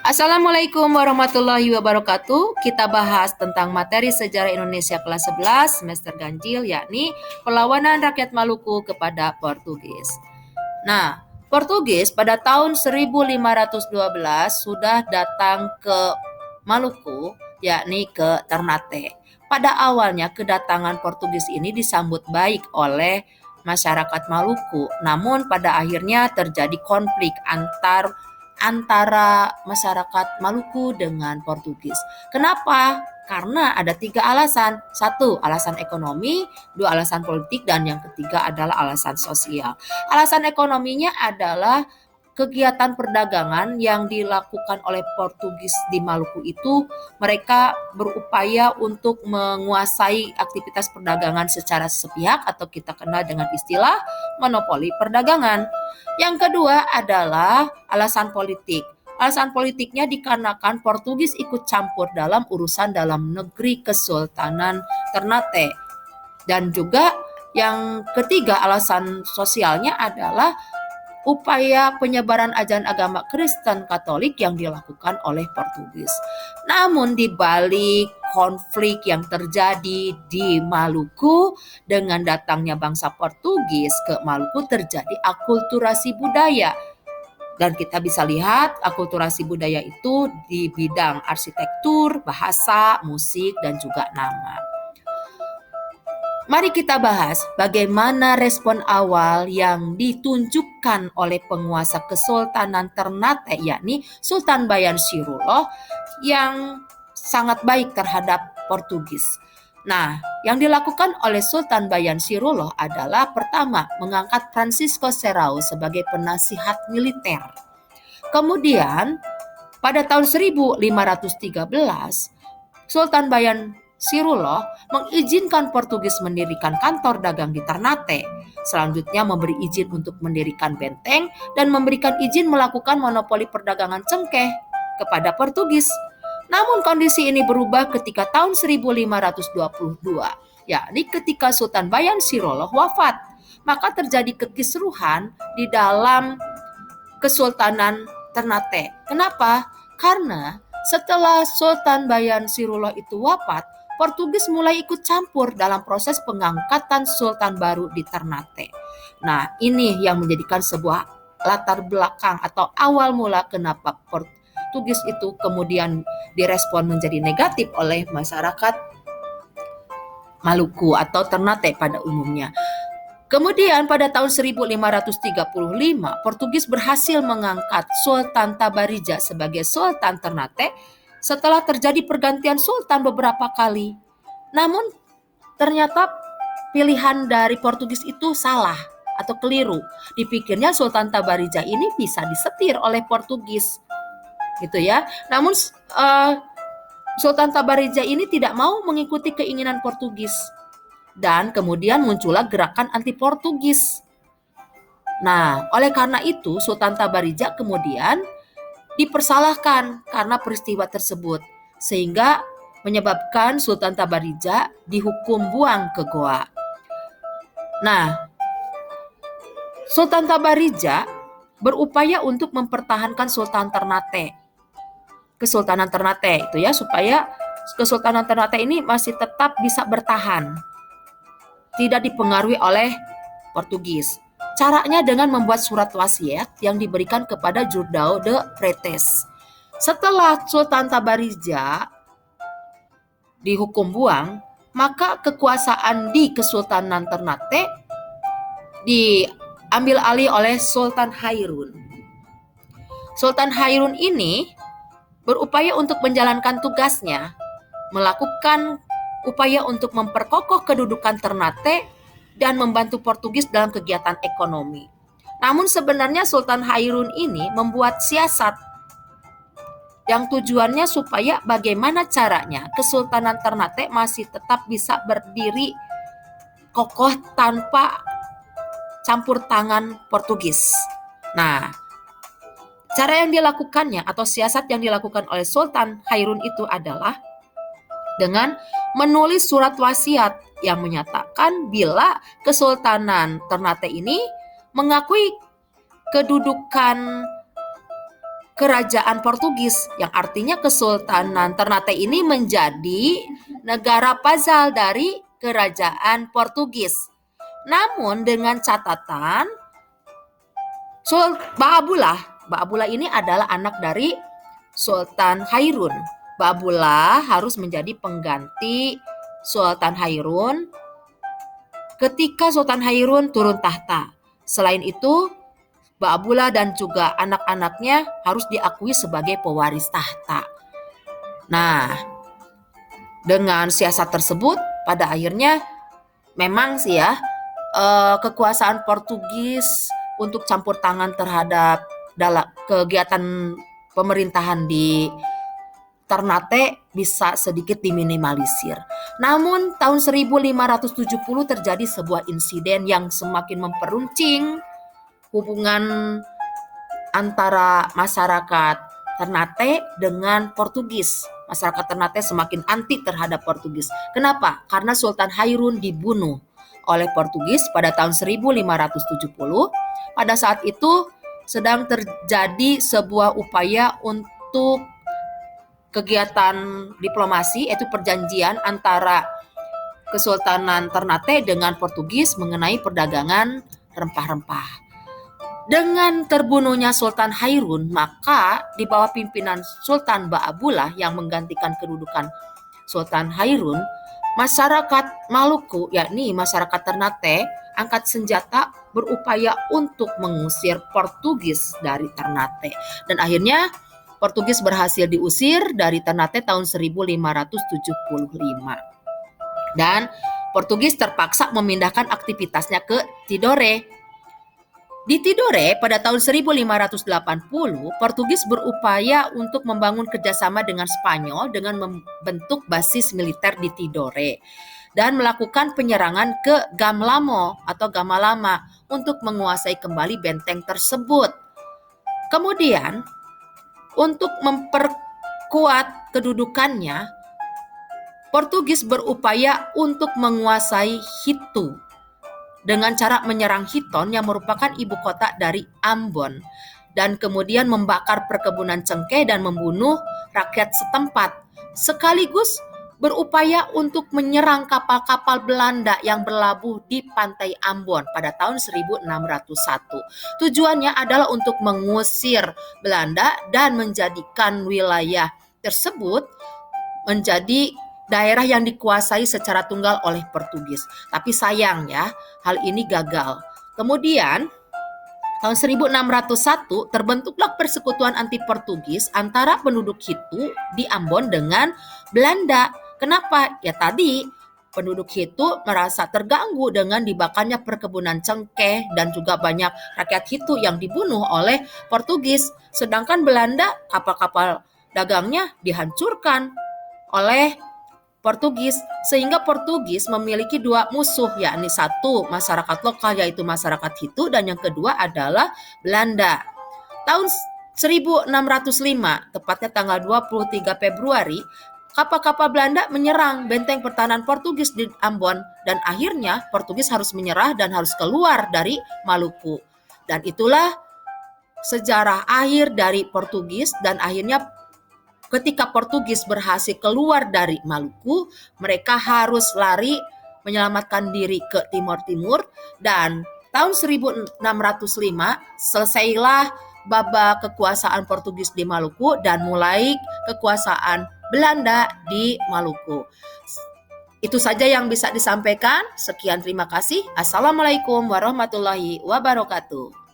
Assalamualaikum warahmatullahi wabarakatuh. Kita bahas tentang materi sejarah Indonesia kelas 11 semester ganjil, yakni perlawanan rakyat Maluku kepada Portugis. Nah, Portugis pada tahun 1512 sudah datang ke Maluku, yakni ke Ternate. Pada awalnya kedatangan Portugis ini disambut baik oleh masyarakat Maluku, namun pada akhirnya terjadi konflik antara masyarakat Maluku dengan Portugis. Kenapa? Karena ada 3 alasan. 1, alasan ekonomi, 2, alasan politik, dan yang ketiga adalah alasan sosial. Alasan ekonominya adalah kegiatan perdagangan yang dilakukan oleh Portugis di Maluku itu, mereka berupaya untuk menguasai aktivitas perdagangan secara sepihak atau kita kenal dengan istilah monopoli perdagangan. Yang kedua adalah alasan politik. Alasan politiknya dikarenakan Portugis ikut campur dalam urusan dalam negeri Kesultanan Ternate. Dan juga yang ketiga alasan sosialnya adalah upaya penyebaran ajaran agama Kristen Katolik yang dilakukan oleh Portugis. Namun di balik konflik yang terjadi di Maluku dengan datangnya bangsa Portugis ke Maluku terjadi akulturasi budaya. Dan kita bisa lihat akulturasi budaya itu di bidang arsitektur, bahasa, musik, dan juga nama. Mari kita bahas bagaimana respon awal yang ditunjukkan oleh penguasa Kesultanan Ternate, yakni Sultan Bayan Sirullah yang sangat baik terhadap Portugis. Nah, yang dilakukan oleh Sultan Bayan Sirullah adalah pertama, mengangkat Francisco Serrao sebagai penasihat militer. Kemudian, pada tahun 1513, Sultan Bayan Sirullah mengizinkan Portugis mendirikan kantor dagang di Ternate. Selanjutnya memberi izin untuk mendirikan benteng dan memberikan izin melakukan monopoli perdagangan cengkeh kepada Portugis. Namun kondisi ini berubah ketika tahun 1522, yakni ketika Sultan Bayan Sirullah wafat. Maka terjadi kekisruhan di dalam Kesultanan Ternate. Kenapa? Karena setelah Sultan Bayan Sirullah itu wafat, Portugis mulai ikut campur dalam proses pengangkatan sultan baru di Ternate. Nah, ini yang menjadikan sebuah latar belakang atau awal mula kenapa Portugis itu kemudian direspon menjadi negatif oleh masyarakat Maluku atau Ternate pada umumnya. Kemudian pada tahun 1535, Portugis berhasil mengangkat Sultan Tabarija sebagai Sultan Ternate setelah terjadi pergantian sultan beberapa kali. Namun ternyata pilihan dari Portugis itu salah atau keliru. Dipikirnya Sultan Tabarija ini bisa disetir oleh Portugis, gitu ya. Namun Sultan Tabarija ini tidak mau mengikuti keinginan Portugis. Dan kemudian muncullah gerakan anti Portugis. Nah, oleh karena itu Sultan Tabarija kemudian dipersalahkan karena peristiwa tersebut, sehingga menyebabkan Sultan Tabarija dihukum buang ke goa. Nah, Sultan Tabarija berupaya untuk mempertahankan Sultan Ternate, Kesultanan Ternate itu ya, supaya Kesultanan Ternate ini masih tetap bisa bertahan, tidak dipengaruhi oleh Portugis. Caranya dengan membuat surat wasiat yang diberikan kepada Jordão de Freitas. Setelah Sultan Tabarija dihukum buang, maka kekuasaan di Kesultanan Ternate diambil alih oleh Sultan Hairun. Sultan Hairun ini berupaya untuk menjalankan tugasnya, melakukan upaya untuk memperkokoh kedudukan Ternate dan membantu Portugis dalam kegiatan ekonomi. Namun sebenarnya Sultan Hairun ini membuat siasat yang tujuannya supaya bagaimana caranya Kesultanan Ternate masih tetap bisa berdiri kokoh tanpa campur tangan Portugis. Nah, cara yang dilakukannya atau siasat yang dilakukan oleh Sultan Hairun itu adalah dengan menulis surat wasiat yang menyatakan bila Kesultanan Ternate ini mengakui kedudukan kerajaan Portugis, yang artinya Kesultanan Ternate ini menjadi negara puzzle dari kerajaan Portugis. Namun dengan catatan Ba'abullah ini adalah anak dari Sultan Hairun. Ba'abullah harus menjadi pengganti Sultan Hairun ketika Sultan Hairun turun tahta. Selain itu, Ba'abullah dan juga anak-anaknya harus diakui sebagai pewaris tahta. Nah, dengan siasat tersebut, pada akhirnya memang sih ya, kekuasaan Portugis untuk campur tangan terhadap dalam kegiatan pemerintahan di Ternate bisa sedikit diminimalisir. Namun tahun 1570 terjadi sebuah insiden yang semakin memperuncing hubungan antara masyarakat Ternate dengan Portugis. Masyarakat Ternate semakin anti terhadap Portugis. Kenapa? Karena Sultan Hairun dibunuh oleh Portugis pada tahun 1570. Pada saat itu sedang terjadi sebuah upaya untuk kegiatan diplomasi, yaitu perjanjian antara Kesultanan Ternate dengan Portugis mengenai perdagangan rempah-rempah. Dengan terbunuhnya Sultan Hairun, maka di bawah pimpinan Sultan Ba'abullah yang menggantikan kedudukan Sultan Hairun, masyarakat Maluku, yakni masyarakat Ternate, angkat senjata berupaya untuk mengusir Portugis dari Ternate. Dan akhirnya Portugis berhasil diusir dari Ternate tahun 1575. Dan Portugis terpaksa memindahkan aktivitasnya ke Tidore. Di Tidore pada tahun 1580, Portugis berupaya untuk membangun kerjasama dengan Spanyol dengan membentuk basis militer di Tidore dan melakukan penyerangan ke Gamlamo atau Gamalama untuk menguasai kembali benteng tersebut. Kemudian, untuk memperkuat kedudukannya, Portugis berupaya untuk menguasai Hitu dengan cara menyerang Hiton yang merupakan ibu kota dari Ambon, dan kemudian membakar perkebunan cengkeh dan membunuh rakyat setempat, sekaligus berupaya untuk menyerang kapal-kapal Belanda yang berlabuh di pantai Ambon pada tahun 1601. Tujuannya adalah untuk mengusir Belanda dan menjadikan wilayah tersebut menjadi daerah yang dikuasai secara tunggal oleh Portugis. Tapi sayang ya, hal ini gagal. Kemudian tahun 1601 terbentuklah persekutuan anti Portugis antara penduduk Hitu di Ambon dengan Belanda. Kenapa? Ya tadi penduduk Hitu merasa terganggu dengan dibakarnya perkebunan cengkeh dan juga banyak rakyat Hitu yang dibunuh oleh Portugis. Sedangkan Belanda, kapal-kapal dagangnya dihancurkan oleh Portugis, sehingga Portugis memiliki dua musuh, yakni satu masyarakat lokal yaitu masyarakat Hitu, dan yang kedua adalah Belanda. Tahun 1605, tepatnya tanggal 23 Februari, kapal-kapal Belanda menyerang benteng pertahanan Portugis di Ambon, dan akhirnya Portugis harus menyerah dan harus keluar dari Maluku. Dan itulah sejarah akhir dari Portugis, dan akhirnya ketika Portugis berhasil keluar dari Maluku, mereka harus lari menyelamatkan diri ke timur-timur, dan tahun 1605 selesailah babak kekuasaan Portugis di Maluku dan mulai kekuasaan Belanda di Maluku. Itu saja yang bisa disampaikan. Sekian, terima kasih. Assalamualaikum warahmatullahi wabarakatuh.